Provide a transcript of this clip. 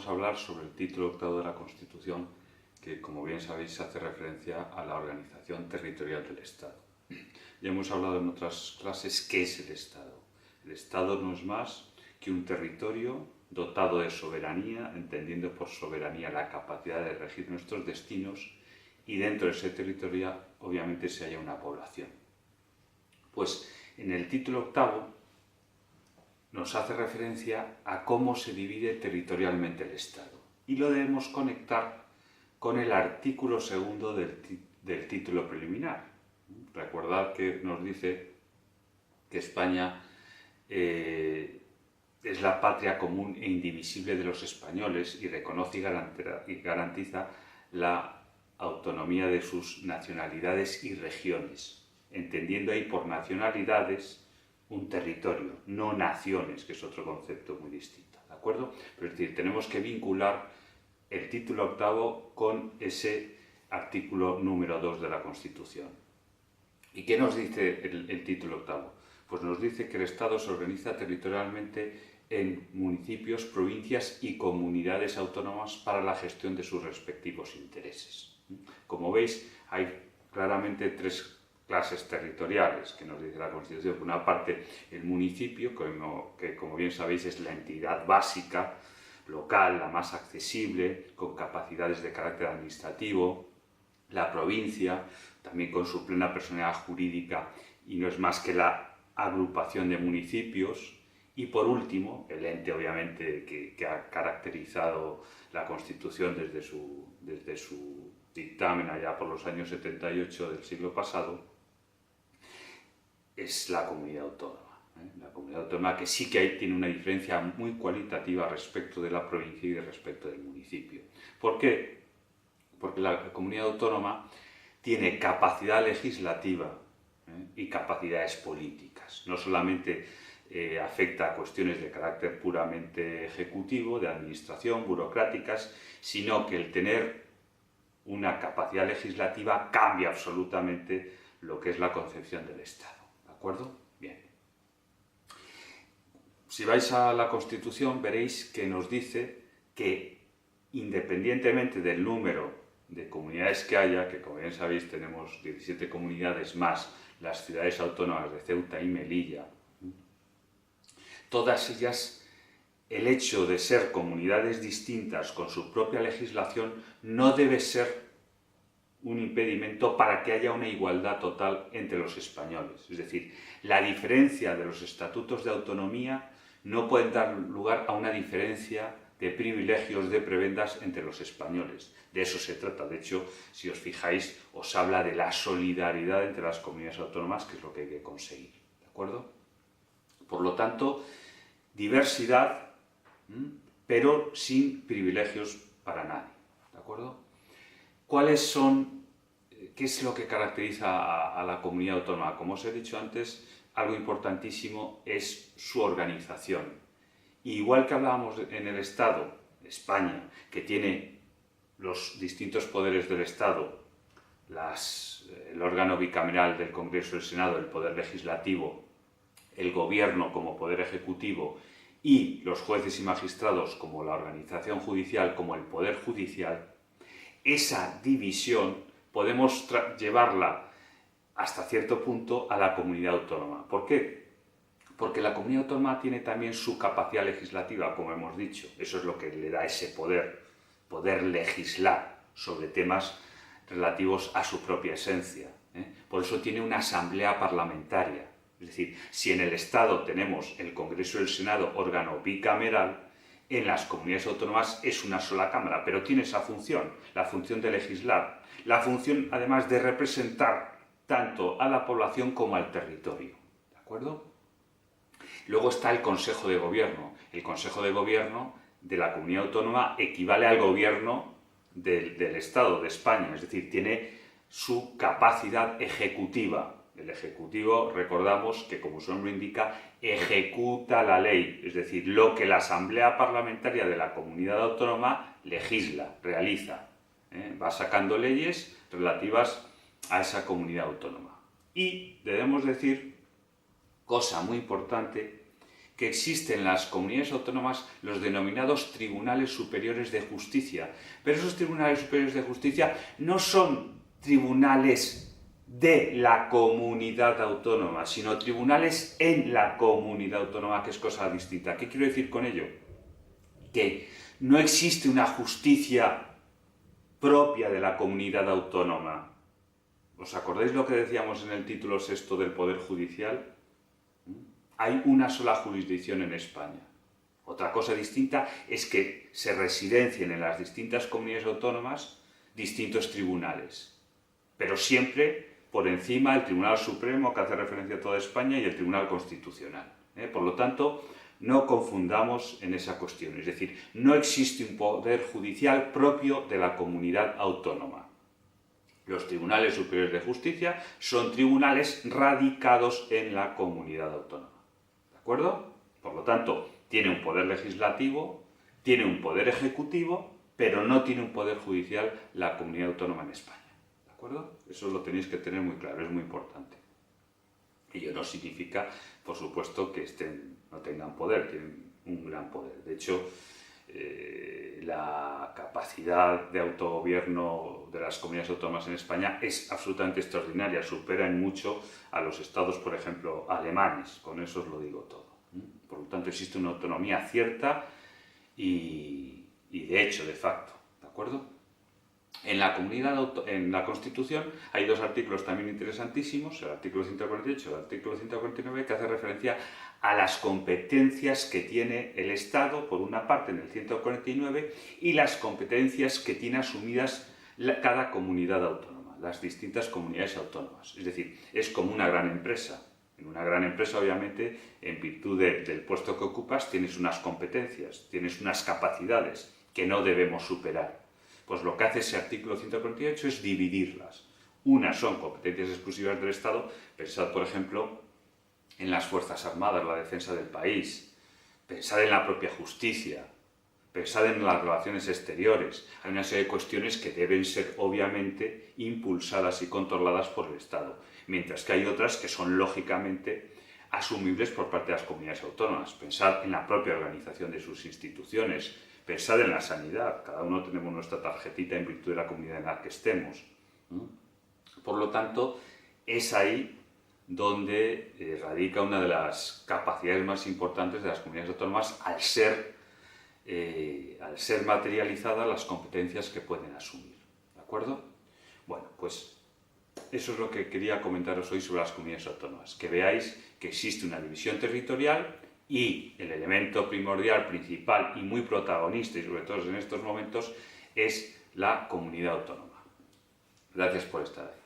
vamos a hablar sobre el título octavo de la Constitución, que, como bien sabéis, hace referencia a la organización territorial del Estado. Ya hemos hablado en otras clases qué es el Estado. El Estado no es más que un territorio dotado de soberanía, entendiendo por soberanía la capacidad de regir nuestros destinos, y dentro de ese territorio, obviamente, se halla una población. Pues en el título octavo nos hace referencia a cómo se divide territorialmente el Estado. Y lo debemos conectar con el artículo segundo del título preliminar. Recordad que nos dice que España es la patria común e indivisible de los españoles y reconoce y garantiza la autonomía de sus nacionalidades y regiones, entendiendo ahí por nacionalidades un territorio, no naciones, que es otro concepto muy distinto, ¿de acuerdo? Pero es decir, tenemos que vincular el título octavo con ese artículo número 2 de la Constitución. ¿Y qué nos dice el título octavo? Pues nos dice que el Estado se organiza territorialmente en municipios, provincias y comunidades autónomas para la gestión de sus respectivos intereses. Como veis, hay claramente tres clases territoriales que nos dice la Constitución. Por una parte, el municipio, que como bien sabéis es la entidad básica, local, la más accesible, con capacidades de carácter administrativo. La provincia, también con su plena personalidad jurídica, y no es más que la agrupación de municipios. Y por último, el ente obviamente que ha caracterizado la Constitución desde su dictamen allá por los años 78 del siglo pasado, es la comunidad autónoma. La comunidad autónoma, que sí que tiene una diferencia muy cualitativa respecto de la provincia y respecto del municipio. ¿Por qué? Porque la comunidad autónoma tiene capacidad legislativa y capacidades políticas. No solamente afecta a cuestiones de carácter puramente ejecutivo, de administración, burocráticas, sino que el tener una capacidad legislativa cambia absolutamente lo que es la concepción del Estado. ¿De acuerdo? Bien. Si vais a la Constitución veréis que nos dice que, independientemente del número de comunidades que haya, que como bien sabéis tenemos 17 comunidades más las ciudades autónomas de Ceuta y Melilla, todas ellas, el hecho de ser comunidades distintas con su propia legislación no debe ser un impedimento para que haya una igualdad total entre los españoles. Es decir, la diferencia de los estatutos de autonomía no puede dar lugar a una diferencia de privilegios, de prebendas entre los españoles. De eso se trata. De hecho, si os fijáis, os habla de la solidaridad entre las comunidades autónomas, que es lo que hay que conseguir. ¿De acuerdo? Por lo tanto, diversidad, pero sin privilegios para nadie. ¿De acuerdo? ¿Qué es lo que caracteriza a la comunidad autónoma? Como os he dicho antes, algo importantísimo es su organización. Igual que hablábamos en el Estado, España, que tiene los distintos poderes del Estado, el órgano bicameral del Congreso y el Senado, el poder legislativo, el gobierno como poder ejecutivo y los jueces y magistrados como la organización judicial, como el poder judicial, esa división podemos llevarla hasta cierto punto a la comunidad autónoma. ¿Por qué? Porque la comunidad autónoma tiene también su capacidad legislativa, como hemos dicho. Eso es lo que le da ese poder legislar sobre temas relativos a su propia esencia. Por eso tiene una asamblea parlamentaria. Es decir, si en el Estado tenemos el Congreso y el Senado, órgano bicameral, en las comunidades autónomas es una sola cámara, pero tiene esa función, la función de legislar, la función además de representar tanto a la población como al territorio. ¿De acuerdo? Luego está el Consejo de Gobierno. El Consejo de Gobierno de la comunidad autónoma equivale al gobierno del Estado, de España, es decir, tiene su capacidad ejecutiva. El Ejecutivo, recordamos que, como su nombre indica, ejecuta la ley, es decir, lo que la Asamblea Parlamentaria de la Comunidad Autónoma legisla, realiza. Va sacando leyes relativas a esa comunidad autónoma. Y debemos decir, cosa muy importante, que existen en las comunidades autónomas los denominados tribunales superiores de justicia. Pero esos tribunales superiores de justicia no son tribunales de la comunidad autónoma, sino tribunales en la comunidad autónoma, que es cosa distinta. ¿Qué quiero decir con ello? Que no existe una justicia propia de la comunidad autónoma. ¿Os acordáis lo que decíamos en el título sexto del Poder Judicial? Hay una sola jurisdicción en España. Otra cosa distinta es que se residencien en las distintas comunidades autónomas distintos tribunales, pero siempre por encima del Tribunal Supremo, que hace referencia a toda España, y el Tribunal Constitucional. Por lo tanto, no confundamos en esa cuestión. Es decir, no existe un poder judicial propio de la comunidad autónoma. Los tribunales superiores de justicia son tribunales radicados en la comunidad autónoma. ¿De acuerdo? Por lo tanto, tiene un poder legislativo, tiene un poder ejecutivo, pero no tiene un poder judicial la comunidad autónoma en España. ¿De acuerdo? Eso lo tenéis que tener muy claro, es muy importante. Ello no significa, por supuesto, que no tengan poder, tienen un gran poder. De hecho, la capacidad de autogobierno de las comunidades autónomas en España es absolutamente extraordinaria, supera en mucho a los estados, por ejemplo, alemanes, con eso os lo digo todo. Por lo tanto, existe una autonomía cierta y de hecho, de facto, ¿de acuerdo? En la Constitución hay dos artículos también interesantísimos, el artículo 148 y el artículo 149, que hace referencia a las competencias que tiene el Estado, por una parte en el 149, y las competencias que tiene asumidas cada comunidad autónoma, las distintas comunidades autónomas. Es decir, es como una gran empresa. En una gran empresa, obviamente, en virtud del puesto que ocupas, tienes unas competencias, tienes unas capacidades que no debemos superar. Pues lo que hace ese artículo 148 es dividirlas. Unas son competencias exclusivas del Estado, pensad, por ejemplo, en las Fuerzas Armadas, la defensa del país, pensad en la propia justicia, pensad en las relaciones exteriores. Hay una serie de cuestiones que deben ser, obviamente, impulsadas y controladas por el Estado, mientras que hay otras que son, lógicamente, asumibles por parte de las comunidades autónomas. Pensad en la propia organización de sus instituciones, pensad en la sanidad, cada uno tenemos nuestra tarjetita en virtud de la comunidad en la que estemos. Por lo tanto, es ahí donde radica una de las capacidades más importantes de las comunidades autónomas al ser materializadas las competencias que pueden asumir. ¿De acuerdo? Bueno, pues eso es lo que quería comentaros hoy sobre las comunidades autónomas, que veáis que existe una división territorial y el elemento primordial, principal y muy protagonista, y sobre todo en estos momentos, es la comunidad autónoma. Gracias por estar ahí.